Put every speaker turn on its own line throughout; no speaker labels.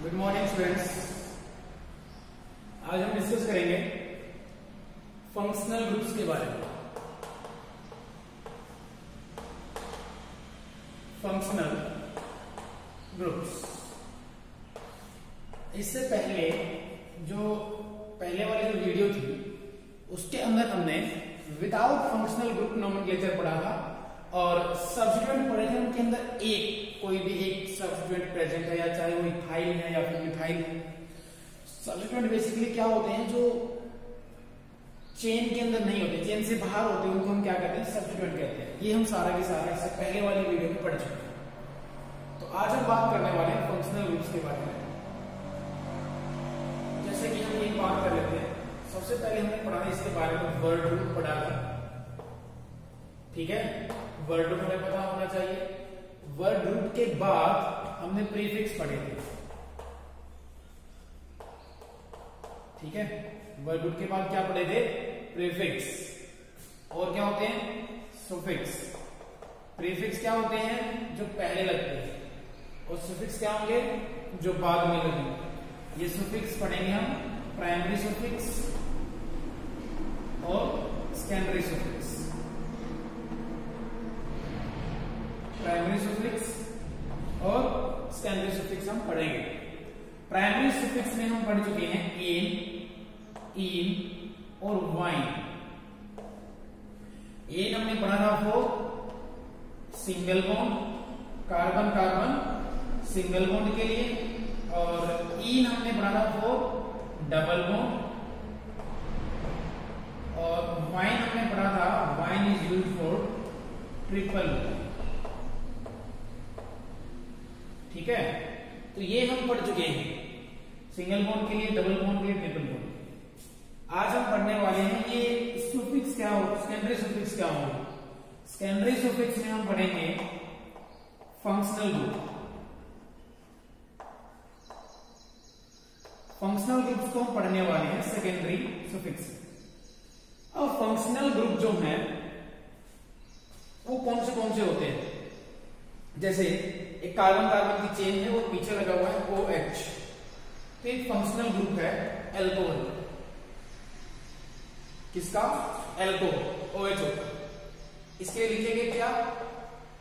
Good morning students. आज हम discuss करेंगे फंक्शनल ग्रुप्स के बारे में। फंक्शनल ग्रुप्स, इससे पहले वाली जो वीडियो थी उसके अंदर हमने विदाउट फंक्शनल ग्रुप नोमेनक्लेचर पढ़ा था और सब्स्टिट्यूएंट पढ़े थे। उनके अंदर कोई भी एक सब्स्टिट्यूएंट प्रेजेंट है, या चाहे वो इथाइल है या फिर मिथाइल है। सब्स्टिट्यूएंट बेसिकली क्या होते हैं, जो चेन के अंदर नहीं होते, चेन से बाहर होते हैं, उनको हम क्या कहते हैं, सब्स्टिट्यूएंट कहते हैं। ये हम सारा के सारा इससे पहले वाली वीडियो में पढ़ चुके हैं। तो आज हम बात करने वाले हैं फंक्शनल ग्रुप्स के बारे में। जैसे कि हम एक बात कर लेते हैं, सबसे पहले हमने पढ़ा इसके बारे में, वर्ड रूट पढ़ा था। ठीक है, वर्ड रूट हमें पता होना चाहिए। वर्ड रूट के बाद हमने प्रीफिक्स पढ़े थे। ठीक है, वर्ड रूट के बाद क्या पढ़े थे, प्रीफिक्स। और क्या होते हैं, सुफिक्स। प्रीफिक्स क्या होते हैं, जो पहले लगते हैं, और सुफिक्स क्या होंगे, जो बाद में लगेंगे। ये सुफिक्स पढ़ेंगे हम, प्राइमरी सुफिक्स और सेकेंडरी सुफिक्स। प्राइमरी सुफिक्स और सेकेंडरी सुफिक्स हम पढ़ेंगे। प्राइमरी सुफिक्स में हम पढ़ चुके हैं इन और वाइन। एन हमने पढ़ा था वो single bond, carbon carbon single bond के लिए, और इन हमने पढ़ा था वो डबल बॉन्ड, और वाइन हमने पढ़ा था wine is used for triple bond. ठीक है, तो ये हम पढ़ चुके हैं, सिंगल बॉन्ड के लिए, डबल बॉन्ड के लिए, ट्रिपल बॉन्ड। आज हम पढ़ने वाले हैं ये सुफिक्स क्या हो, सेकेंडरी सुफिक्स क्या हो। सेकेंडरी सुफिक्स में हम पढ़ेंगे फंक्शनल ग्रुप। फंक्शनल ग्रुप्स को हम पढ़ने वाले हैं सेकेंडरी सुफिक्स। अब फंक्शनल ग्रुप जो है वो कौन से होते हैं। जैसे एक कार्बन कार्बन की चेन है, वो पीछे लगा हुआ है OH, तो एक फंक्शनल ग्रुप है एल्कोहल। किसका, एल्कोहल, OH होता है। इसके लिखेंगे क्या,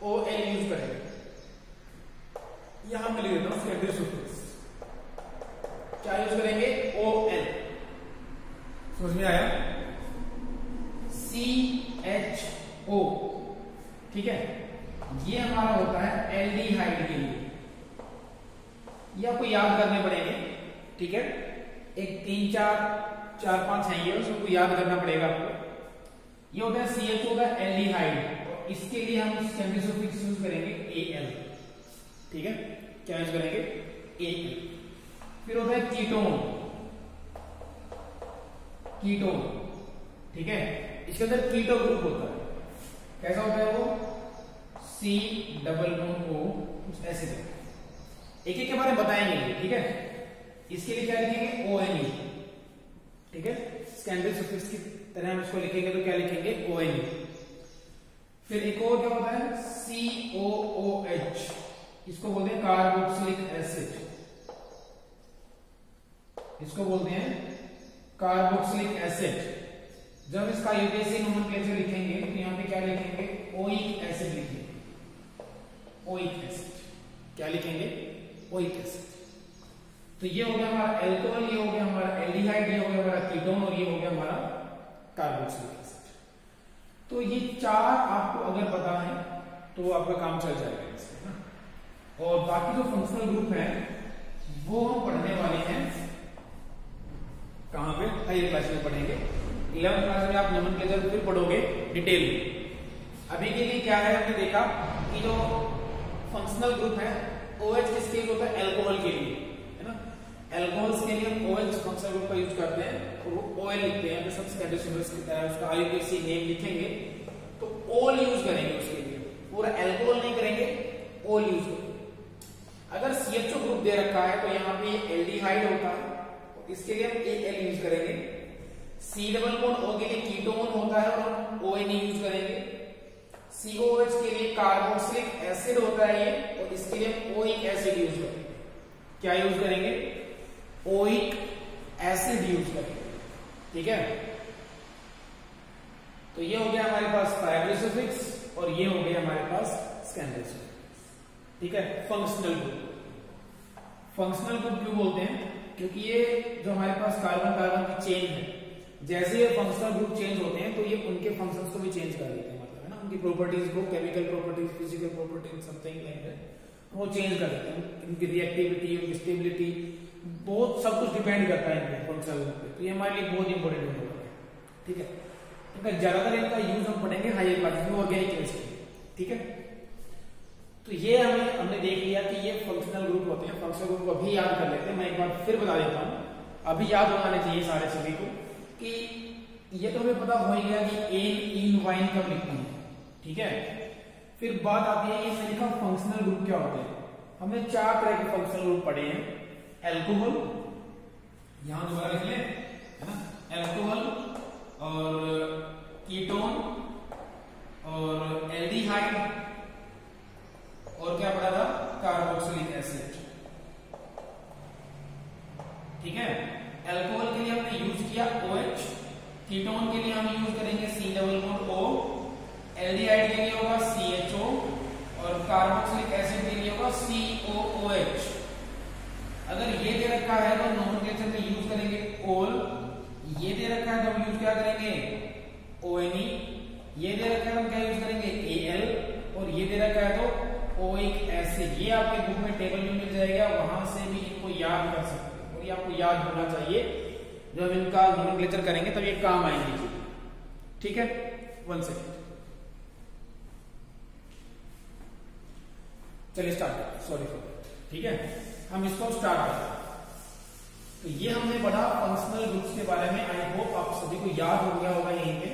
OL यूज करेंगे। यहां पे लिख देता हूं सेकेंडरी सुफिक्स, क्या यूज करेंगे, OL। समझ में आया, CHO। ठीक है, ये हमारा होता है एल्डिहाइड के लिए। ये आपको याद करने पड़ेंगे। ठीक है, एक 3 4 5 है ये, उसको याद करना पड़ेगा आपको। ये होता है CHO का एल्डिहाइड, और इसके लिए हम सेकेंडरी सुफिक्स यूज करेंगे AL। ठीक है, क्या यूज करेंगे, AL। फिर होता है कीटोन। ठीक है, इसके अंदर कीटो ग्रुप होता है। कैसा होता है वो, C डबल बॉन्ड O, कुछ ऐसे एक एक के बारे में बताएंगे। ठीक है, इसके लिए क्या लिखेंगे, ONE। ठीक है, सेकेंडरी सुफिक्स की तरह हम इसको लिखेंगे तो क्या लिखेंगे, ONE। फिर एक और क्या होता है, COOH, इसको बोलते हैं कार्बोक्सिलिक एसिड। इसको बोलते हैं कार्बोक्सिलिक एसिड। जब इसका यूपीएससी नोमेनक्लेचर लिखेंगे तो यहां पे क्या लिखेंगे, ओइक एसिड लिखेंगे। ओइक एसिड क्या लिखेंगे, ओइक एसिड। तो ये हो गया हमारा एल्कोहल, ये हो गया हमारा एल्डिहाइड, ये हो गया हमारा कीटोन, और ये हो गया हमारा कार्बोक्सिलिक एसिड। तो ये 4 आपको अगर पता है तो आपका काम चल जाएगा इससे ना। और बाकी जो फंक्शनल ग्रुप है वो हम पढ़ने वाले हैं कहां पे, हायर क्लास में पढ़ेंगे। 11th क्लास में आप नोमेनक्लेचर फिर पढ़ोगे डिटेल में। अभी के लिए क्या है, हमने देखा कि जो फंक्शनल ग्रुप है OH किसके लिए होता है, एल्कोहल के लिए, है ना। एल्कोहल्स के लिए हम OH फंक्शनल ग्रुप का यूज करते हैं, और वो OL लिखते हैं। सब सेकेंडरी सुफिक्स की तरह उसका आईयूपीएसी नेम लिखेंगे तो OL यूज करेंगे उसके लिए, पूरा एल्कोहल नहीं करेंगे, OL यूज करेंगे। अगर CHO ग्रुप दे रखा है तो यहाँ पे एल्डिहाइड होता है, इसके लिए हम AL यूज करेंगे। C डबल बॉन्ड O के लिए कीटोन होता है, और हम ONE यूज करेंगे। COH के लिए कार्बोक्सिलिक एसिड होता है ये, और इसके लिए हम ओइक एसिड यूज करेंगे। क्या यूज करेंगे? ओइक एसिड यूज करेंगे। ठीक है, तो ये हो गया हमारे पास प्राइमरी सफिक्स और ये हो गया हमारे पास सेकेंडरी सफिक्स। ठीक है, फंक्शनल ग्रुप। फंक्शनल ग्रुप क्यों बोलते हैं? क्योंकि ये जो हमारे पास कार्बन कार्बन की चेन है, जैसे ये फंक्शनल ग्रुप चेंज होते हैं तो ये उनके फंक्शंस को भी चेंज कर देते हैं, मतलब है ना, उनकी प्रॉपर्टीज को, chemical properties, physical properties, something like that, वो चेंज कर देते हैं। उनकी रिएक्टिविटी, उनकी स्टेबिलिटी, बहुत सब कुछ डिपेंड करता है इनके फंक्शनल ग्रुप पे। तो ये हमारे लिए बहुत इंपॉर्टेंट होता है। ठीक है, इनका ज्यादातर इनका यूज हम पढ़ेंगे हायर क्लासेस में, ऑर्गेनिक केमिस्ट्री। ठीक है, तो ये हमने देख लिया कि ये फंक्शनल ग्रुप होते हैं। फंक्शनल ग्रुप को अभी याद कर लेते हैं, मैं एक बार फिर बता देता हूँ, अभी याद होने चाहिए सारे सभी को कि ये तो हमें पता हो ही गया कि एन इन वाइन कब लिखते हैं। ठीक है, फिर बात आती है, ये मैंने लिखा फंक्शनल ग्रुप क्या होते हैं। हमने 4 तरह के फंक्शनल ग्रुप पढ़े हैं। एल्कोहल, यहां दोबारा लिख लें, है ना, एल्कोहल और कीटोन और एल्डिहाइड और क्या पढ़ा था? Carboxylic acid. ठीक है, एल्कोहल के लिए हमने यूज किया OH, कीटोन के लिए हम यूज करेंगे C+O, एल्डिहाइड के लिए होगा CHO और कार्बोक्सिलिक एसिड के लिए होगा COOH। अगर ये दे रखा है तो नोमेनक्लेचर में यूज करेंगे ओल, ये दे रखा है तो हम यूज क्या करेंगे? ONE, ये दे रखा है तो हम क्या यूज करेंगे? AL, और ये दे रखा है तो ओइक एसिड। ये आपके बुक में टेबल में मिल जाएगा, वहां से भी इनको याद कर सकते हैं और ये आपको याद होना चाहिए। जब हम इनका नोमेनक्लेचर करेंगे तब ये काम आएंगे। ठीक है, 1 सेकंड, चलिए स्टार्ट करते हैं। सॉरी, ठीक है, हम इसको स्टार्ट करते हैं। तो ये हमने पढ़ा फंक्शनल ग्रुप्स के बारे में। आई होप आप सभी को याद हो गया होगा। यहीं पे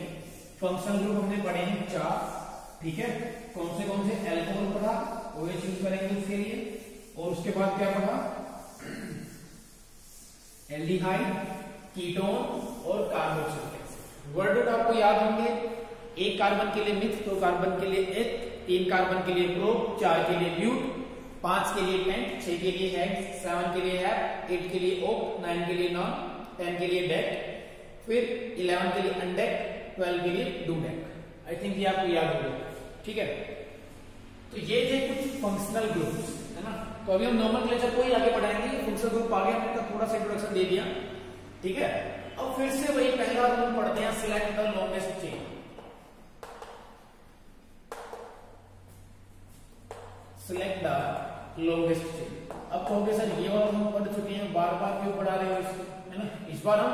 फंक्शनल ग्रुप हमने पढ़े हैं 4। ठीक है, कौन से? एल्कोहल पढ़ा, OH यूज करेंगे उसके लिए, और उसके बाद क्या पढ़ा? एल्डिहाइड, कीटोन और कार्बोक्सिलिक एसिड। वर्ड आपको याद होंगे, 1 कार्बन के लिए मिथ, 2 कार्बन के लिए एथ, 3 कार्बन के लिए प्रोप, 4 के लिए ब्यूट, 5 के लिए पेंट, 6 के लिए हेक्स, 7 के लिए हैप, 8 के लिए ओक, 9 के लिए नॉन, 10 के लिए डेक, फिर 11 के लिए अनडेक, 12 के लिए डूडेक। आई थिंक ये आपको याद होगा। ठीक है, तो ये थे कुछ फंक्शनल ग्रुप्स, है ना। तो अभी हम नोमेनक्लेचर को ही आगे बढ़ाएंगे। फंक्शनल ग्रुप आ गया, हमने थोड़ा सा इंट्रोडक्शन दे दिया। ठीक है, अब फिर से वही पहला रूल पढ़ते हैं, select the longest chain. Select the longest chain. अब कहोगे सर ये वाला हम पढ़ चुके हैं, बार बार क्यों पढ़ा रहे हो इसको, है ना। इस बार हम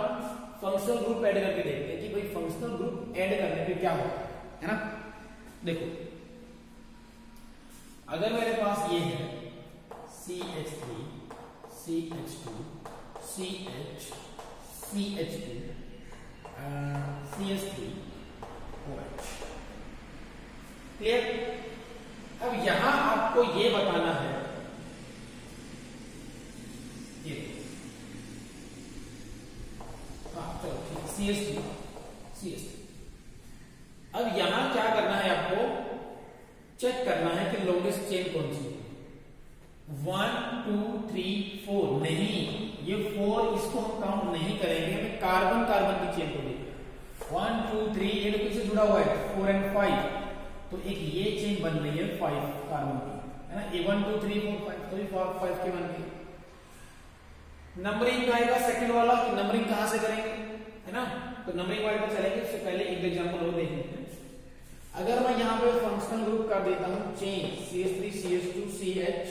फंक्शनल ग्रुप ऐड करके देखते हैं कि भाई फंक्शनल ग्रुप ऐड करने पे क्या होता है ना। देखो, अगर मेरे पास ये है CH3, CH2, CH, CH2, CH3, OH। Clear? अब यहां आपको ये बताना है, ये चलो ठीक, CH2, CH2। अब यहां क्या करना है आपको? चेक करना है कि लॉन्गेस्ट चेन कौन सी है। 1 2 3 4 नहीं, ये 4 इसको हम काउंट नहीं करेंगे, हमें कार्बन कार्बन की चेन को देखना। 1 2 3 ये तो किससे जुड़ा हुआ है? 4 और 5, तो एक ये चेन बन रही है 5 कार्बन की, है ना। ये 1 2 3 4 5, तो ये 5 के बन गई। नंबरिंग आएगा सेकंड वाला, कि नंबरिंग कहां से करेंगे, है ना। तो नंबरिंग वाले पर चलेंगे, उससे पहले एक एग्जांपल और देख लेते हैं। अगर मैं यहां पे फंक्शनल ग्रुप कर देता हूं चेन CH3 CH2 CH,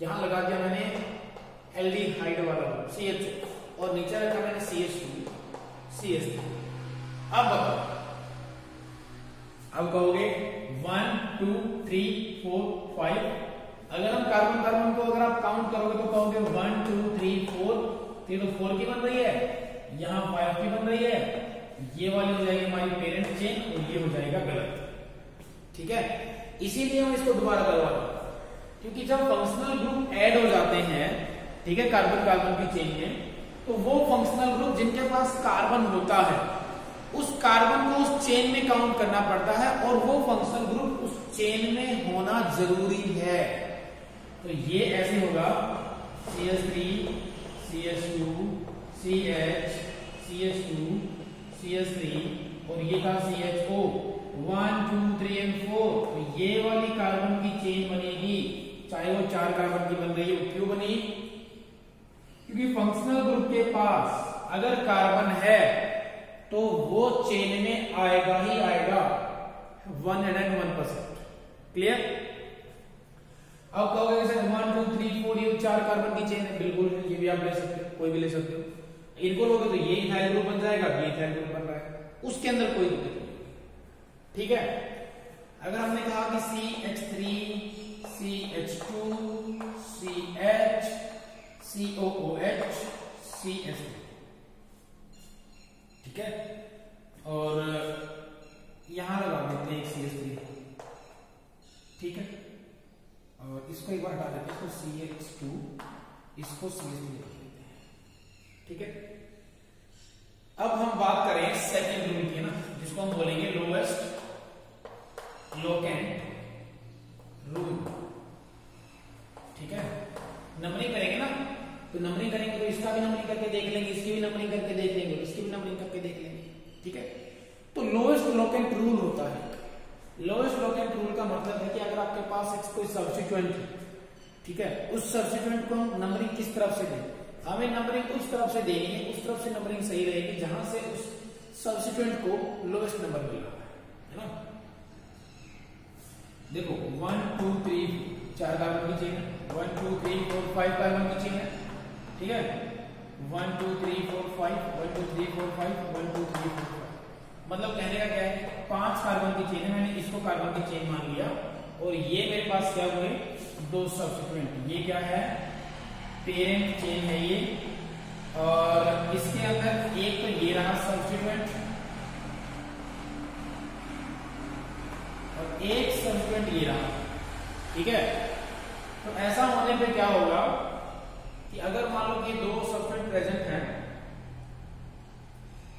यहां लगा दिया मैंने एल्डिहाइड वाला CH, और नीचे रखा मैंने CH2 CH3। अब बताओ, अब कहोगे 1 2 3 4 5। अगर हम कार्बन कार्बन को अगर आप काउंट करोगे तो कहोगे 1 2 3 4, तो 4 की बन रही है, यहां 5 की बन रही है। ये वाली हो जाएगी हमारी पेरेंट चेन और ये हो जाएगा गलत। ठीक है, इसीलिए हम इसको दोबारा करवा रहे हैं, क्योंकि जब फंक्शनल ग्रुप ऐड हो जाते हैं, ठीक है, कार्बन कार्बन की चेन में, तो वो फंक्शनल ग्रुप जिनके पास कार्बन होता है उस कार्बन को उस चेन में काउंट करना पड़ता है, और वो फंक्शनल ग्रुप उस चेन में होना जरूरी है। तो ये ऐसे होगा CH3 CH2 CH CH2 CH3 और ये था CHO 1 2 3 और 4। तो ये वाली कार्बन की चेन बनेगी, चाहे वो 4 कार्बन की बन रही है। क्यों बनी? क्योंकि फंक्शनल ग्रुप के पास अगर कार्बन है तो वो चेन में आएगा ही आएगा 101%। क्लियर? अब कहोगे जैसे 1 2 3 4 ये 4 कार्बन की चेन है, बिल्कुल ये भी आप ले सकते हो, कोई भी ले सकते हो। इनको लोगे तो ये इथाइल ग्रुप बन जाएगा, ये इथाइल ग्रुप बन रहा है, उसके अंदर कोई दिक्कत नहीं। ठीक है? अगर हमने कहा कि CH3 CH2 CH COOH CH3, ठीक है, और यहां लगा देते हैं CH3, ठीक है, और इसको एक बार हटा देते हैं, इसको CH2 इसको CH3 रख देते हैं। ठीक है, अब हम बात करें सेकेंड रूल की ना, जिसको हम बोलेंगे लोएस्ट लोकेंट रूल। ठीक है, नंबरिंग करेंगे ना, तो नंबरिंग करेंगे तो इसका भी नंबरिंग करके देख लेंगे, इसकी भी नंबरिंग करके देख लेंगे, इसकी भी नंबरिंग करके देख लेंगे। ठीक है, तो लोएस्ट लोकेंट रूल होता है। लोएस्ट लोकेंट रूल का मतलब है कि अगर आपके पास एक कोई सब्स्टिट्यूएंट है, ठीक है, उस सब्स्टिट्यूएंट को हम नंबरिंग किस तरफ से दें? हमें नंबरिंग उस तरफ से देनी है, उस तरफ से नंबरिंग सही रहेगी जहां से उस सब्स्टिट्यूएंट को लोएस्ट नंबर मिल रहा है ना। देखो 1 2 3 4 कार्बन की चेन है, 1 2 3 4 5 कार्बन की चेन है। ठीक है, 1 2 3 4 5 1 2 3 4 5 1 2 3 4 5, मतलब कहने का क्या है, 5 कार्बन की चेन है, मैंने इसको कार्बन की चेन मान लिया, और ये मेरे पास क्या हुए, 2 सब्स्टिट्यूएंट। ये क्या है, पेरेंट चेन है ये, और इसके अंदर एक तो ये रहा सब्स्टिट्यूएंट और एक सब्स्टिट्यूएंट ये रहा। ठीक है, तो ऐसा होने पे क्या होगा कि अगर मान लो कि 2 सब्स्टिट्यूएंट प्रेजेंट हैं,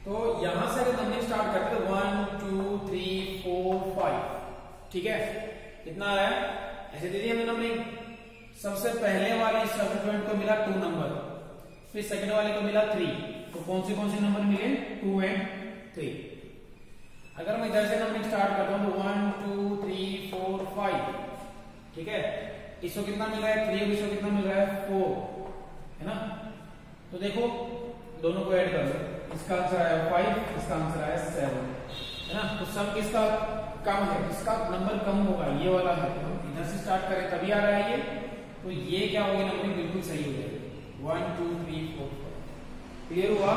तो यहां से अगर नंबरिंग स्टार्ट करते हैं 1 2 3 4 5, ठीक है, कितना आ रहा है, ऐसे दे दी हमने नंबरिंग। सबसे पहले वाले सब्स्टिट्यूएंट को मिला 2 नंबर, फिर सेकंड वाले को मिला 3, तो कौन से नंबर मिले, 2 और 3। अगर मैं इधर से नंबरिंग स्टार्ट करता हूं तो 1 2 3 4 5, ठीक है, इसको कितना मिल रहा है 3 और इसको कितना मिल रहा है 4, है ना। तो देखो दोनों को ऐड कर लो, इसका आंसर आया 5, इसका आंसर आया 7, है ना। तो सम किसका कम है, इसका नंबर कम होगा, ये वाला है, तो हम इधर से स्टार्ट करें तभी आ रहा है ये, तो ये क्या होगी, नंबरिंग बिल्कुल सही हो जाएगी, 1 2 3 4 5। क्लियर हुआ?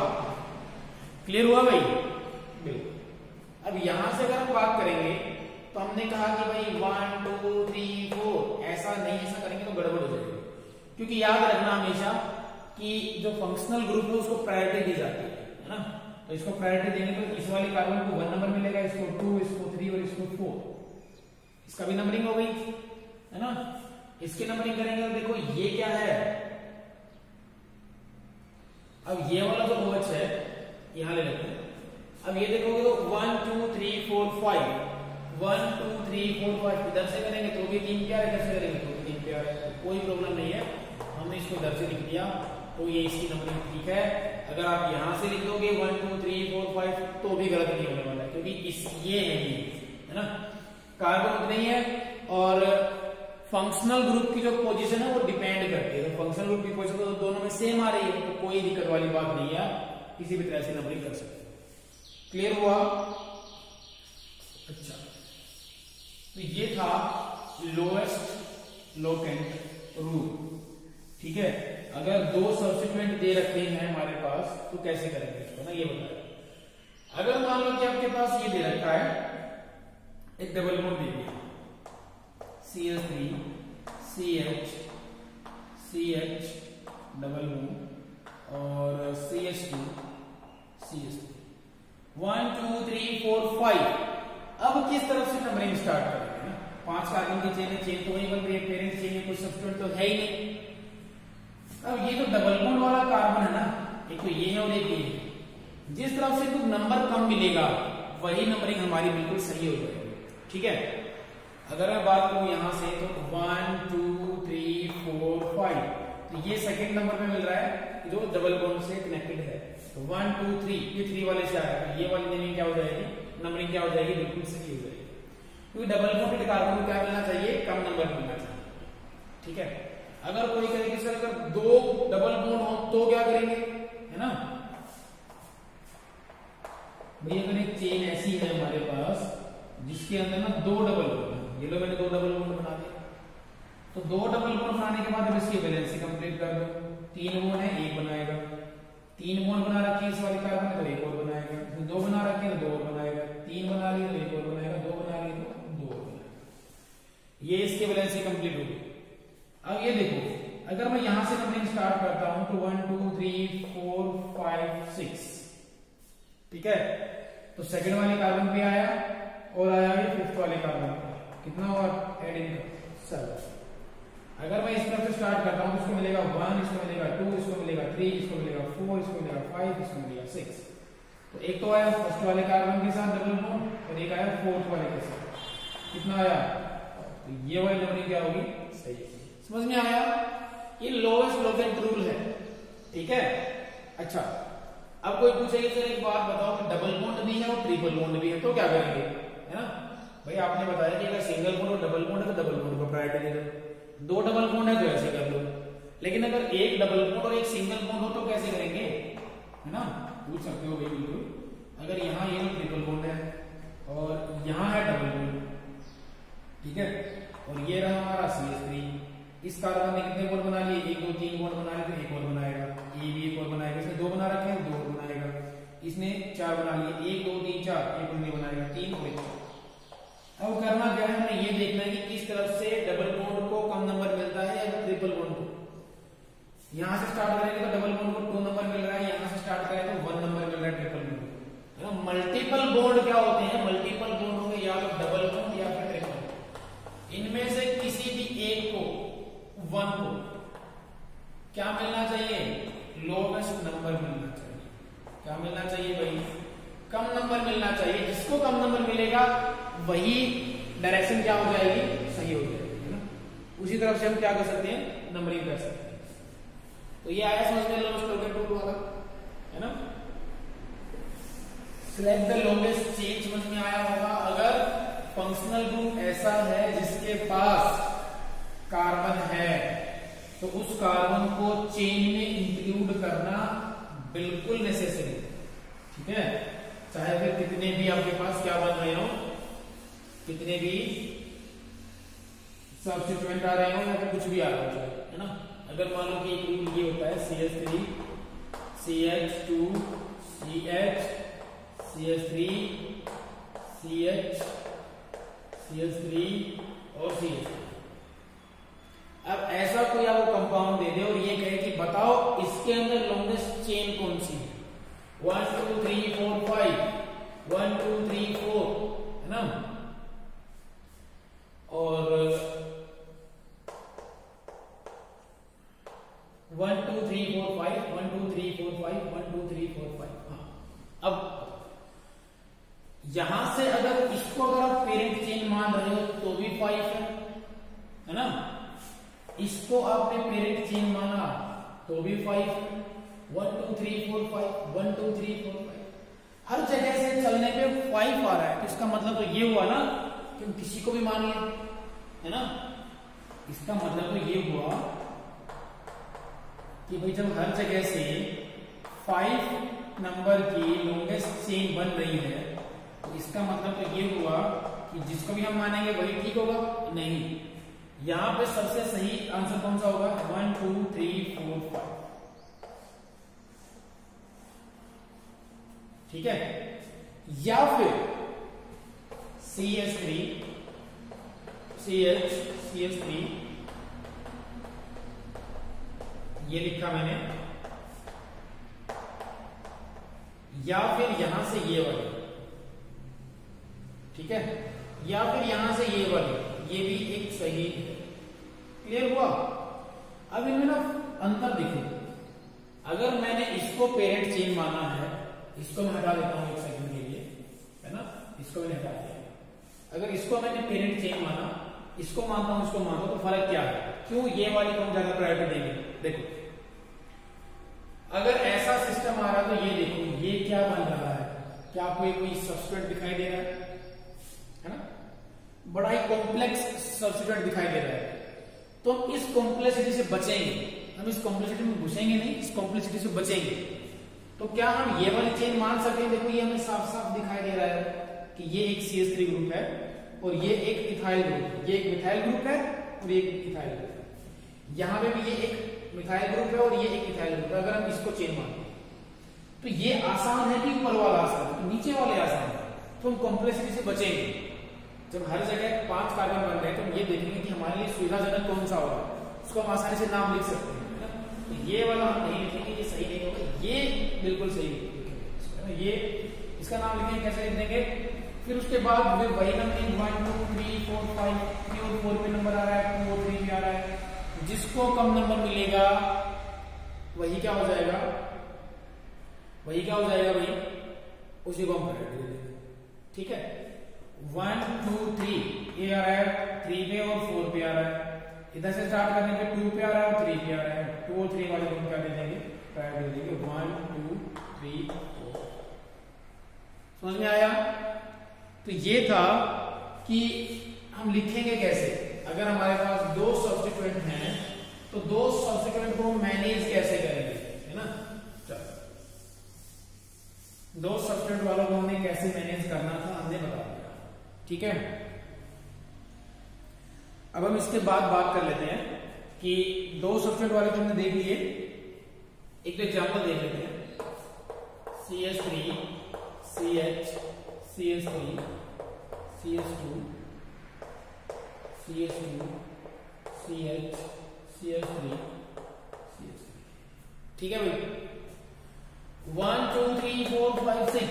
क्लियर हुआ भाई? बिल्कुल। अब यहां से अगर हम बात करेंगे तो हमने कहा कि भाई 1 2 3 4, ऐसा नहीं, ऐसा करेंगे तो गड़बड़ हो जाएगी, क्योंकि याद रखना हमेशा कि जो फंक्शनल ग्रुप है उसको प्रायोरिटी दी जाती है ना। तो इसको प्रायोरिटी देंगे तो इस वाले कार्बन को 1 नंबर मिलेगा, इसको 2, इसको 3 और इसको 4, इसका भी नंबरिंग हो गई, है ना। इसकी नंबरिंग करेंगे तो देखो ये क्या है, अब ये वाला जो OH है यहां ले लेते हैं। अब ये देखोगे तो 1 2 3 4 5, 1 2 3 4 5, इधर से करेंगे तो भी 3 प्यार, इधर से करेंगे तो भी 3 प्यार है, तो कोई प्रॉब्लम नहीं है, हमने इसको इधर से लिख दिया, तो ये इसकी नंबरिंग ठीक है। अगर आप यहां से लिख दोगे 1 2 3 4 5 तो भी गलत नहीं होने वाला है, क्योंकि इस ये है ना, कार्बन नहीं है, और फंक्शनल ग्रुप की जो पोजीशन है वो डिपेंड करती है, तो फंक्शनल ग्रुप की पोजीशन तो दोनों में सेम आ रही है, तो कोई दिक्कत वाली बात नहीं है, किसी भी तरह से नंबरिंग कर सकते हैं। क्लियर हुआ? अच्छा, तो ये था लोएस्ट लोकेंट रूल। ठीक है, अगर 2 सब्स्टिट्यूएंट दे रखे हैं हमारे पास तो कैसे करेंगे इसको ना, ये बताया। अगर मान लो कि आपके पास ये दे रखा है, एक डबल बॉन्ड दे दिया, CH3 CH CH double bond और CH2 CH3, 1 2 3 4 5। अब किस तरफ से नंबरिंग स्टार्ट करेंगे ना, 5 कार्बन की चेन है, चेन तो वही बन रही है, पेरेंट चेन है, कोई सब्स्टिट्यूएंट तो है ही नहीं। अब ये तो डबल बॉन्ड वाला कार्बन है ना, एक तो ये है और एक ये है, जिस तरफ से कुछ नंबर कम मिलेगा वही नंबरिंग हमारी बिल्कुल सही हो जाएगी। ठीक है, अगर मैं बात करूं यहां से तो 1 2 3 4 5, तो ये सेकंड नंबर पे मिल रहा है जो डबल बॉन्ड से कनेक्टेड है। तो 1 2 3 ये 3 वाले से आया, ये वाली नेमिंग क्या हो जाएगी, नंबरिंग क्या हो जाएगी, बिल्कुल सही हो जाएगी। क्योंकि डबल बॉन्डेड कार्बन को क्या मिलना चाहिए, कम नंबर मिलना चाहिए। ठीक है, अगर कोई कहे कि सर अगर 2 डबल बॉन्ड हो तो क्या करेंगे, है ना। भाई अगर एक चेन ऐसी है हमारे पास जिसके अंदर ना 2 डबल बॉन्ड, ये लो मैंने 2 डबल बॉन्ड बना दिया, तो 2 डबल बॉन्ड बनाने के बाद अब इसकी वैलेंसी कंप्लीट कर दो। 3 बॉन्ड है, 1 बनाएगा। 3 बॉन्ड बना रखी है इस वाले कार्बन में, तो 1 और बनाएगा। 2 बना रखे हैं तो 2 और बनाएगा। 3 बना लिए तो 1 और बनाएगा। 2 बना लिए तो 2 और बनाएगा। ये इसकी वैलेंसी कंप्लीट होगी। अब ये देखो, अगर मैं यहां से नंबरिंग स्टार्ट करता हूं तो 1 2 3 4 5 6, ठीक है। तो सेकंड वाले कार्बन पे आया और आया ये फिफ्थ वाले कार्बन पे, कितना हुआ, एडिंग 7। अगर मैं इस तरफ से स्टार्ट करता हूं तो इसको मिलेगा 1, इसको मिलेगा 2, इसको मिलेगा 3, इसको मिलेगा 4, इसको मिलेगा 5, इसको मिलेगा 6। तो एक तो आया फर्स्ट वाले कार्बन के साथ डबल बॉन्ड और एक आया फोर्थ वाले के साथ, कितना आया, तो ये वाली नंबरिंग क्या होगी, सही है। समझ में आया, ये लोएस्ट लोकेट रूल है, ठीक है। अच्छा, अब कोई पूछेगा सर एक बात बताओ कि डबल बॉन्ड भी है और ट्रिपल बॉन्ड भी है तो क्या करेंगे, है ना। भाई आपने बताया कि अगर सिंगल बॉन्ड और डबल बॉन्ड है तो डबल बॉन्ड को प्रायोरिटी दे दो, 2 डबल बॉन्ड है तो ऐसे कर लो। लेकिन अगर एक डबल बॉन्ड और एक सिंगल बॉन्ड हो तो कैसे करेंगे, है ना, पूछ सकते हो भाई बिल्कुल। अगर यहाँ ये ट्रिपल बॉन्ड है और यहाँ है डबल बॉन्ड, ठीक है, और ये रहा हमारा CH3, इस कार्बन ने कितने बॉन्ड बना लिए, 1 2 3 बॉन्ड बना लिए, तो 1 और बनाएगा, ये भी 1 और बनाएगा। इसने 2 बना रखे हैं, 2 और बनाएगा। इसने 4 बना लिए, 1 2 3 4, 1 और नहीं बनाएगा, 3 और 1। अब करना क्या है, हमें ये देखना है कि किस तरफ से डबल बॉन्ड को कम नंबर मिलता है या ट्रिपल बॉन्ड को। यहां से स्टार्ट करेंगे तो डबल बॉन्ड को 2 नंबर मिल रहा है, यहां से स्टार्ट करें तो 1 नंबर मिल रहा है ट्रिपल बॉन्ड को। मल्टीपल बॉन्ड क्या होते हैं, मल्टीपल बॉन्ड होंगे या तो डबल बॉन्ड या फिर ट्रिपल। इनमें से किसी भी एक को, 1 को क्या मिलना चाहिए, लोवेस्ट नंबर मिलना चाहिए। क्या मिलना चाहिए भाई, कम नंबर मिलना चाहिए। जिसको कम नंबर मिलेगा वही डायरेक्शन क्या हो जाएगी, सही हो जाएगी, है ना। उसी तरफ से हम क्या कर सकते हैं, नंबरिंग कर सकते हैं। तो ये आया समझ में लोवेस्ट लोकेट रूल वाला, है ना। सिलेक्ट द लॉन्गेस्ट चेन समझ में आया होगा। अगर फंक्शनल ग्रुप ऐसा है जिसके पास कार्बन है तो उस कार्बन को चेन में इंक्लूड करना बिल्कुल नेसेसरी, ठीक है। चाहे फिर कितने भी आपके पास क्या बन रहे हो, कितने भी सब्स्टिट्यूएंट आ रहे हो या फिर कुछ भी आ रहा हो, है ना। अगर मान लो कि एक रूल ये होता है CH3 CH2 CH CH3 CH CH3 और CH3। अब ऐसा कोई आपको कंपाउंड दे दे और ये कहे कि बताओ इसके अंदर लॉन्गेस्ट चेन कौन सी है, 1 2 3 4 5, 1 2 3 4, है ना। और 1 2 3 4 5, 1 2 3 4 5, 1 2 3 4 5। हाँ, अब यहां से अगर इसको अगर आप पेरेंट चेन मान रहे हो तो भी 5 है ना। इसको आपने पेरेंट चेन माना तो भी 5, 1 2 3 4 5, 1 2 3 4 5, हर जगह से चलने पे 5 आ रहा है। तो इसका मतलब तो ये हुआ ना कि हम किसी को भी मान लें, है ना। इसका मतलब तो ये हुआ कि भाई जब हर जगह से 5 नंबर की लॉन्गेस्ट चेन बन रही है तो इसका मतलब तो ये हुआ कि जिसको भी हम मानेंगे वही ठीक होगा। नहीं, यहां पे सबसे सही आंसर कौन सा होगा, 1 2 3 4 5, ठीक है। या फिर CH3 CH3 ये लिखा मैंने, या फिर यहां से ये वाली, ठीक है, या फिर यहां से ये वाली, ये भी एक सही है। क्लियर हुआ। अब इनमें ना अंतर दिखे। अगर मैंने इसको पेरेंट चेन माना है, इसको मैं हटा देता हूं 1 सेकंड के लिए, है ना, इसको मैंने हटा दिया। अगर इसको मैंने पेरेंट चेन माना, इसको मानता हूं, इसको मानता हूं, तो फर्क क्या है। क्यों ये वाली को हम ज्यादा प्रायोरिटी देंगे? देखो अगर ऐसा सिस्टम आ रहा है तो ये देखो ये क्या बन रहा है, क्या आपको कोई सब्स्टिट्यूएंट दिखाई दे रहा है ना? बड़ा ही कॉम्प्लेक्स सब्स्टिट्यूएंट दिखाई दे रहा है। तो हम इस कॉम्प्लेक्सिटी से बचेंगे, हम इस कॉम्प्लेक्सिटी में घुसेंगे नहीं, इस कॉम्प्लेक्सिटी से बचेंगे। तो क्या हम ये वाली चेन मान सकते हैं? देखो ये हमें साफ साफ दिखाई दे रहा है कि ये एक CH3 ग्रुप है और ये एक इथाइल ग्रुप है, ये एक मिथाइल ग्रुप है और ये एक इथाइल ग्रुप है। यहां पे भी ये एक मिथाइल ग्रुप है और ये एक इथाइल ग्रुप है। अगर हम इसको चेन मानते तो ये आसान है कि ऊपर वाला आसान है, तो नीचे वाले आसान है। तो हम कॉम्प्लेक्सिटी से बचेंगे। जब हर जगह 5 कार्बन बन रहे हैं तो हम ये देखेंगे कि हमारे लिए सुविधाजनक कौन सा होगा, उसको हम आसानी से नाम लिख सकते हैं। तो ये वाला हम नहीं लिखेंगे, ये सही नहीं होगा, ये बिल्कुल सही लिखेंगे। ये इसका नाम लिखेंगे, कैसे लिख देंगे? फिर उसके बाद वही नंबरिंग 1 2 3 4 5 3 और 4 पे नंबर आ रहा है, 2 और 3 भी आ रहा है। जिसको कम नंबर मिलेगा वही क्या हो जाएगा, वही क्या हो जाएगा भाई, उसी को हम प्रायोरिटी दे देंगे। ठीक है, 1 2 3 ये आ रहा है 3 पे और 4 पे आ रहा है। इधर से स्टार्ट करने पे 2 पे आ रहा है और 3 पे आ रहा है। 2 और 3 वाले को हम क्या दे देंगे, प्रायोरिटी दे देंगे। 1 2 3 4। समझ में आया? तो ये था कि हम लिखेंगे कैसे। अगर हमारे पास 2 सब्स्टिट्यूएंट हैं तो 2 सब्स्टिट्यूएंट को मैनेज कैसे करेंगे, है ना? चलो 2 सब्स्टिट्यूएंट वालों को हमने कैसे मैनेज करना था हमने बता दिया। ठीक है, अब हम इसके बाद बात कर लेते हैं कि 2 सब्स्टिट्यूएंट वाले तो हमने देख लिए। एक एग्जांपल देख लेते हैं। CH3 CH CH3 CH2 CH2 CH CH3 CH3। ठीक है भाई, 1 2 3 4 5 6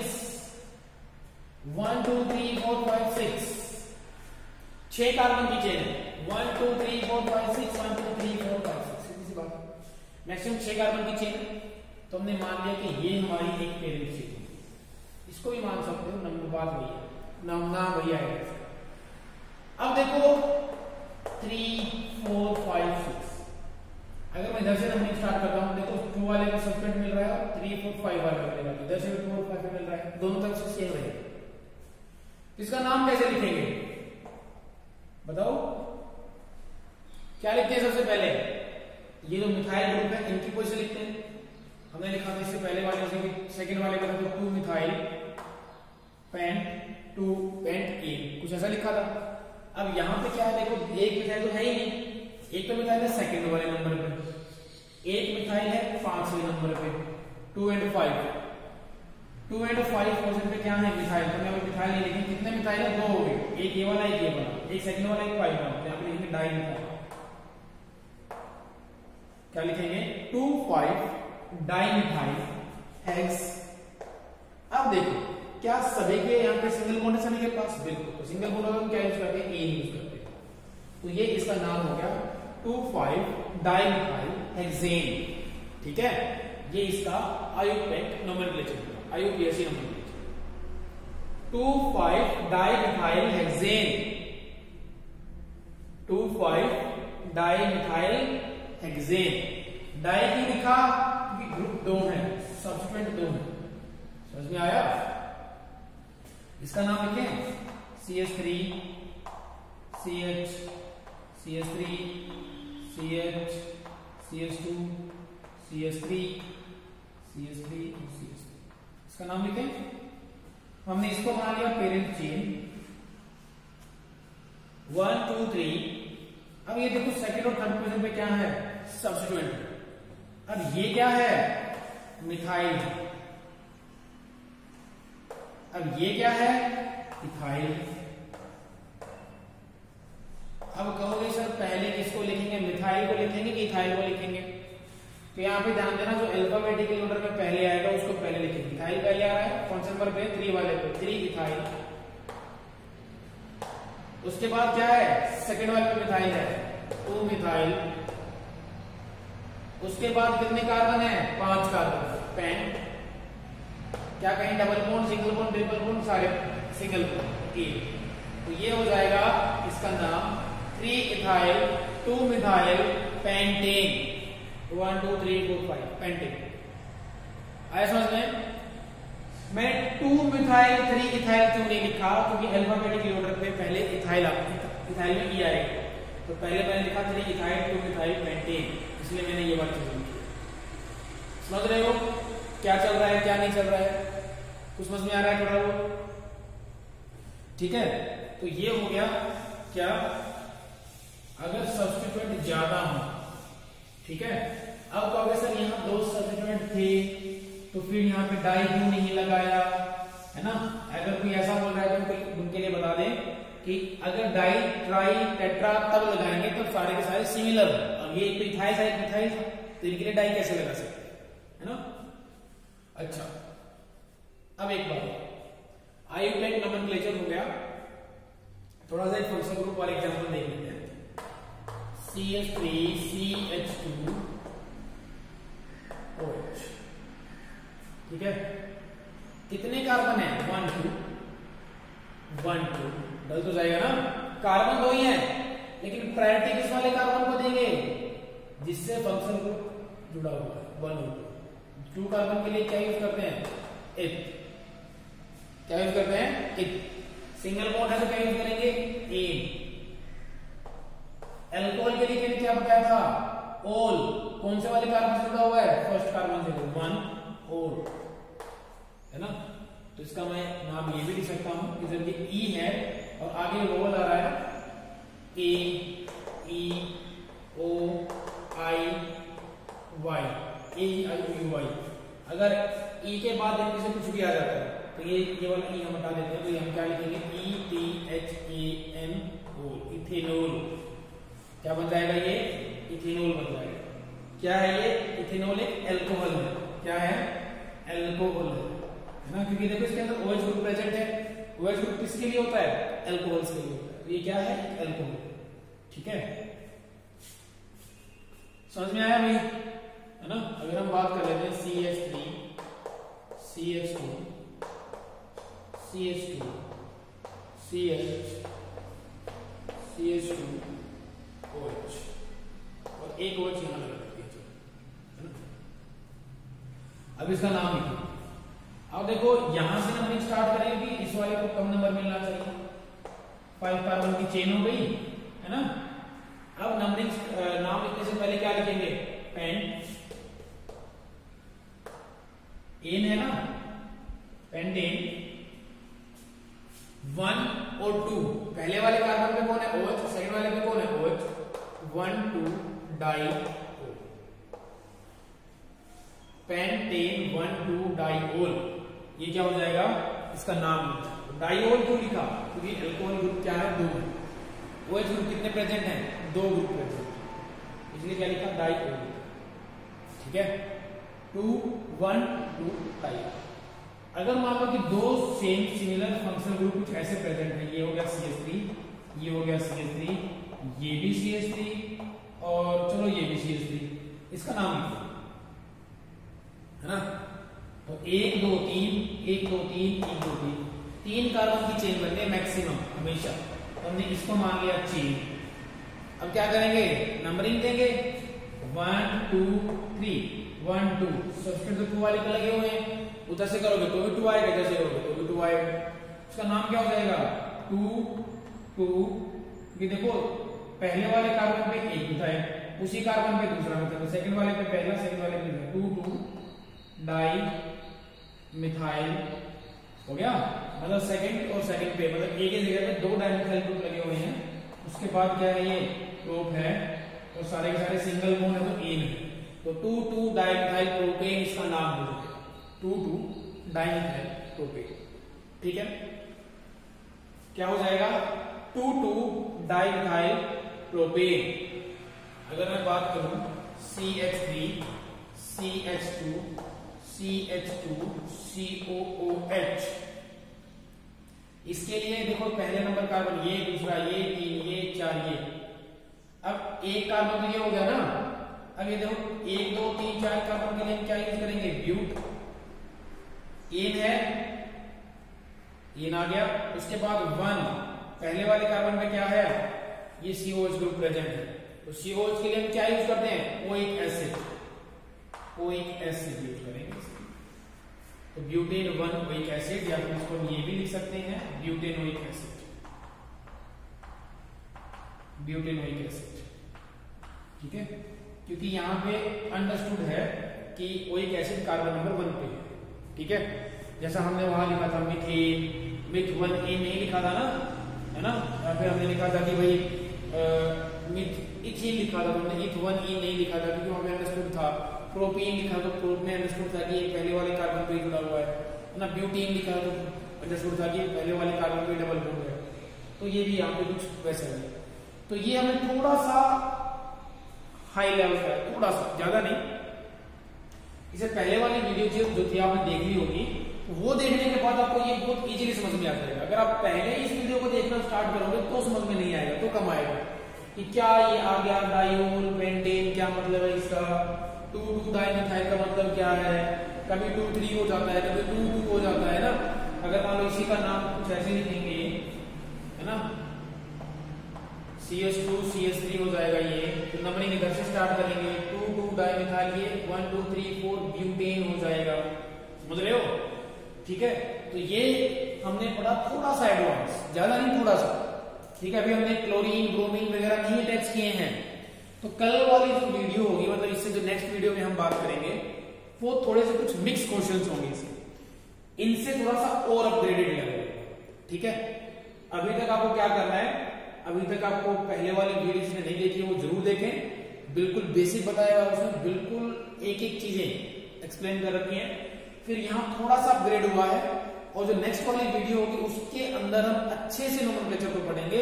1 2 3 4 5 6 6 कार्बन की चेन है। 1 2 3 4 5 6 1 2 3 4 5 6 सीधी सी बात, मैक्सिमम 6 कार्बन की चेन है। तो हमने मान लिया कि ये हमारी एक पेरेंट चेन है। इसको भी मान सकते हो, नंबर बात वही है, नाम वही आएगा। अब देखो 3 4 5 6, अगर मैं इधर से नंबरिंग स्टार्ट करता हूं, देखो 2 वाले को सब्स्टिट्यूएंट मिल रहा है, 3 4 5 वाले को मिलेगा, इधर से 2 और 5 मिल रहा है, दोनों तरफ से सेम रहेगा। इसका नाम कैसे लिखेंगे बताओ? क्या लिखते हैं सबसे पहले? ये जो मिथाइल ग्रुप है इनकी पोजीशन लिखते हैं। हमने लिखा था इससे पहले वाले, सेकंड वाले का तो 2 मिथाइल पेंट 2 पेंट ए, कुछ ऐसा लिखा था। अब यहां पे क्या है, देखो एक मिथाइल तो है ही नहीं, एक तो मिथाइल है सेकंड वाले नंबर पे, एक मिथाइल है 5वें नंबर पे, 2 और 5 2 और 5 पोजीशन पे क्या है, मिथाइल। तो मैं मिथाइल नहीं लिखेंगे, कितने मिथाइल है, 2 हो गए, एक ये वाला एक ये वाला, एक सेकंड वाला एक 5 वाला। यहां पे लिखेंगे डाई मिथाइल। क्या लिखेंगे? 2 5 डाई मिथाइल हेक्स। अब देखो क्या सभी के यहाँ पे सिंगल बॉन्ड है सभी के पास? बिल्कुल, तो सिंगल बॉन्ड हम क्या यूज करते हैं, ए यूज करते हैं। तो ये इसका नाम हो गया 2 5 डाई मिथाइल हेक्सेन। ठीक है, ये इसका आयुपेक्ट nomenclature, IUPAC nomenclature 2 5 di methyl hexane. 2 5 di methyl hexane. Di क्यों लिखा? क्योंकि ग्रुप 2 है, सब्स्टिट्यूएंट 2 है। समझ में आया? इसका नाम लिखें CH3 CH CH3 CH CH2 CH3 CH3 CH3। इसका नाम लिखें। हमने इसको बना लिया पेरेंट चेन 1 2 3। अब ये देखो सेकंड और थर्ड पोजीशन पे क्या है, सब्स्टिट्यूएंट। अब ये क्या है, मिथाइल। अब ये क्या है, इथाइल। अब कहोगे सर पहले किसको लिखेंगे, मिथाइल को लिखेंगे कि इथाइल को लिखेंगे? तो यहां पे ध्यान देना, जो अल्फाबेटिकल ऑर्डर में पहले आएगा उसको पहले लिखेंगे। इथाइल पहले आ रहा है, कौन से नंबर पे, 3 वाले पे, 3 इथाइल। उसके बाद क्या है, सेकंड वाले पे मिथाइल है, 2 मिथाइल। उसके बाद कितने कार्बन है, 5 कार्बन, पेंट। क्या कहें, double bond, single bond, triple bond, सारे सिंगल बॉन्ड। तो ये हो जाएगा इसका नाम 3 इथाइल 2 मिथाइल पेंटेन, 1 2 3 4 5 पेंटेन। आया समझ में? मैं 2 मिथाइल 3 इथाइल क्यों नहीं लिखा? क्योंकि अल्फाबेटिक ऑर्डर पे पहले इथाइल इथाइल में ई आएगा, तो पहले मैंने लिखा 3 इथाइल 2 मिथाइल पेंटेन, इसलिए मैंने ये बात लिखी। समझ रहे हो क्या चल रहा है क्या नहीं चल रहा है? कुछ समझ में आ रहा है थोड़ा वो? ठीक है, तो ये हो गया क्या, अगर सब्स्टिट्यूएंट ज्यादा हो, ठीक है। अब कहोगे सर यहाँ 2 सब्स्टिट्यूएंट थे तो फिर यहाँ पे डाई क्यों नहीं लगाया, है ना? अगर कोई ऐसा बोल रहा है तो उनके लिए बता दें कि अगर डाई ट्राई टेट्रा तब लगाएंगे तब सारे के सारे सिमिलर, अब ये तो इथाइल था मिथाइल था, तो इनके लिए डाई कैसे लगा सकते, है ना? अच्छा, अब एक बात, आयोटेट नोमेनक्लेचर हो गया, थोड़ा सा एक फंक्शन ग्रुप वाले एग्जांपल देख लेते हैं। CH3CH2OH, ठीक है। कितने कार्बन है? 1 2 डल तो जाएगा ना, कार्बन 2 ही है, लेकिन प्रायोरिटी किस वाले कार्बन को देंगे? जिससे फंक्शन ग्रुप जुड़ा हुआ है 1 और 2 कार्बन के लिए क्या यूज करते हैं? एथ। क्या यूज करते हैं? एथ। सिंगल बॉन्ड है तो क्या यूज करेंगे? एन। अल्कोहल के लिए क्या बताया था? ओल। कौन से वाले कार्बन से जुड़ा हुआ है? फर्स्ट कार्बन से, 1 ओल, है ना? तो इसका मैं नाम ये भी लिख सकता हूं कि जब ये ई है और आगे वोवल आ रहा है A E O I Y, A I O U Y, अगर ई के बाद इनमें से कुछ भी आ जाता है तो ये वाला ई हम हटा देते हैं, तो ये हम क्या लिखेंगे? ETHANO, ethanol. क्या बन जाएगा? ये इथेनॉल बन जाएगा। क्या है ये? इथेनॉल एक एल्कोहल है। क्या है? एल्कोहल है ना, क्योंकि देखो इसके अंदर OH ग्रुप प्रेजेंट है। OH ग्रुप किसके लिए होता है? एल्कोहल्स के लिए होता है। ये क्या है? एल्कोहल, ठीक है। समझ में आया भाई, है ना? अगर हम बात कर लेते हैं CH3 CH2 CH2 CH CH2 OH और एक OH यहां लगा दीजिए, है ना? अब इसका नाम लिखिए। अब देखो यहां से नंबरिंग स्टार्ट करेंगे, इस वाले को कम नंबर मिलना चाहिए, 5 कार्बन की चेन हो गई, है ना? अब नंबरिंग नाम लिखने से पहले क्या लिखेंगे? पेंट एन है ना, पेंटेन 1 और 2, पहले वाले कार्बन पे कौन है? OH, सेकंड वाले पे कौन है? OH, 1 2 डाई ओल, पेंटेन 1 2 डाईओल। ये क्या हो जाएगा? इसका नाम डाईओल क्यों लिखा? क्योंकि एल्कोहल ग्रुप क्या है? 2 है। OH ग्रुप कितने प्रेजेंट हैं? 2 ग्रुप प्रेजेंट, इसलिए क्या लिखा? डाईओल, ठीक है। 2 1 2 डाई। अगर मान लो कि 2 सेम सिमिलर फंक्शनल ग्रुप कुछ ऐसे प्रेजेंट है, ये हो गया CH3, ये हो गया CH3, ये भी CH3 और चलो ये भी CH3, इसका नाम लिखो, है ना? तो 1 2 3 1 2 3 1 2 3 3 कार्बन की चेन बनती है मैक्सिमम हमेशा, तो हमने इसको मान लिया चेन। अब क्या करेंगे? नंबरिंग देंगे 1 2 3 1 2, सब्स्टिट्यूट तो 2 वाले पे लगे हुए हैं, उधर से करोगे तो भी 2 आएगा, इधर से करोगे तो भी 2 आएगा। इसका नाम क्या हो जाएगा? 2 2, ये देखो पहले वाले कार्बन पे एक मिथाइल, उसी कार्बन पे दूसरा मिथाइल, सेकंड वाले पे पहला, सेकंड वाले पे दूसरा, 2 2 डाई मिथाइल हो गया। मतलब सेकंड और सेकंड पे मतलब एक ही जगह पे 2 डाई मिथाइल ग्रुप लगे हुए हैं। उसके बाद क्या है? ये प्रोप है और सारे के सारे सिंगल बॉन्ड है तो एन है, तो 2 2 डाई मिथाइल प्रोपेन इसका नाम हो जाएगा, 2 2 डाई मिथाइल प्रोपेन, ठीक है। क्या हो जाएगा? 2 2 डाई मिथाइल प्रोपेन। अगर मैं बात करूं CH3 CH2 CH2 COOH, इसके लिए देखो पहले नंबर कार्बन ये, दूसरा ये, 3 ये 4 ये। अब एक कार्बन तो ये हो गया ना, अब ये देखो 1 2 3 4 कार्बन के लिए क्या यूज करेंगे? ब्यूट, एन है, एन आ गया। उसके बाद 1, पहले वाले कार्बन पे क्या है? ये COH ग्रुप प्रेजेंट है, तो तो COH के लिए हम क्या यूज करते हैं, oic acid, oic acid use करेंगे। तो ब्यूटेन 1 ओइक एसिड, या फिर इसको ये भी लिख सकते हैं butane oic acid, butane oic acid, ठीक है। क्योंकि यहां पे अंडरस्टूड है कि ओइक एसिड कार्बन नंबर 1 पे है, ठीक है। जैसा हमने वहां लिखा था मिथेन, मिथ 1A नहीं लिखा था ना, है ना, या फिर हमने लिखा था कि भाई मिथ इथीन लिखा था, तो हमने इथ 1E नहीं लिखा था क्योंकि वहां पे अंडरस्टूड था। प्रोपीन लिखा तो प्रोप में अंडरस्टूड था कि पहले वाले कार्बन पे जुड़ा हुआ है ना। ब्यूटीन लिखा तो अंडरस्टूड था कि पहले वाले कार्बन पे डबल बॉन्ड है। तो ये भी यहाँ पे कुछ वैसा है। तो ये हमें थोड़ा सा हाई लेवल का है, थोड़ा सा, ज्यादा नहीं। इसे पहले वाली वीडियो जो थी आपने देख ली होगी, वो देखने के बाद आपको ये बहुत इजीली समझ में आ जाएगा। अगर आप पहले इस वीडियो को देखना स्टार्ट करोगे तो समझ में नहीं आएगा, तो कम आएगा कि क्या ये आ गया डायोल पेंटेन, क्या मतलब है इसका, 2,2-डाइमिथाइल का मतलब क्या है, कभी 2,3 हो जाता है, कभी 2,2 हो जाता है ना। अगर मान लो इसी का नाम कुछ ऐसे लिखेंगे, है ना, CH2 CH3 हो जाएगा ये, तो नंबरिंग इधर से स्टार्ट करेंगे, 2,2-डाइमिथाइल, ये 1 2 3 4 ब्यूटेन हो जाएगा, समझ रहे हो, ठीक है। तो ये हमने पढ़ा थोड़ा सा एडवांस, ज्यादा नहीं, थोड़ा सा, ठीक है। अभी हमने क्लोरीन ब्रोमीन वगैरह नहीं अटैच किए हैं। तो कल वाली जो वीडियो होगी, मतलब इससे जो नेक्स्ट वीडियो में हम बात करेंगे, वो थोड़े से कुछ मिक्स क्वेश्चंस होंगे इससे, इनसे थोड़ा सा और अपग्रेडेड लेवल, ठीक है। अभी तक आपको क्या करना है, अभी तक आपको पहले वाली वीडियो जिसने नहीं देखी वो जरूर देखें, बिल्कुल बेसिक बताया हुआ उसमें, बिल्कुल एक एक चीजें एक्सप्लेन कर रखी है। फिर यहाँ थोड़ा सा अपग्रेड हुआ है, और जो नेक्स्ट वाली वीडियो होगी उसके अंदर हम अच्छे से नोमेनक्लेचर को पढ़ेंगे,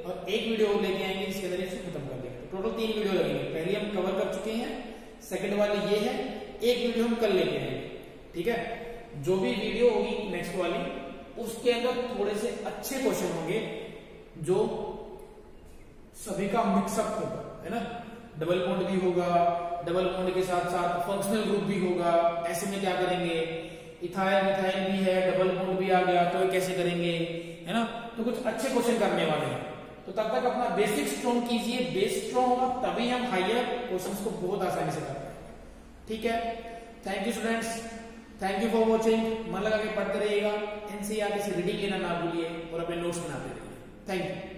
और एक वीडियो और लेके आएंगे जिसके अंदर इसे खत्म कर देंगे। टोटल 3 वीडियो लगेंगे, पहली हम कवर कर चुके हैं, सेकंड वाली ये है, एक वीडियो हम कल लेके आएंगे, ठीक है। जो भी वीडियो होगी नेक्स्ट वाली, उसके अंदर थोड़े से अच्छे क्वेश्चन होंगे, जो सभी का मिक्सअप होगा, है ना। डबल बॉन्ड भी होगा, डबल बॉन्ड के साथ साथ फंक्शनल ग्रुप भी होगा, ऐसे में क्या करेंगे, इथाइल मिथाइल भी है, डबल बॉन्ड भी आ गया, तो कैसे करेंगे, है ना। तो कुछ अच्छे क्वेश्चन करने वाले हैं। तो तब तक अपना बेसिक स्ट्रॉन्ग कीजिए, बेस स्ट्रॉन्ग होगा तभी हम हायर क्वेश्चंस को बहुत आसानी से कर पाएंगे, ठीक है। Thank you students, thank you for watching. मन लगा के पढ़ते रहिएगा, एनसीईआरटी से रीडिंग लेना ना भूलिए और अपने नोट्स बनाते रहिए। Thank you.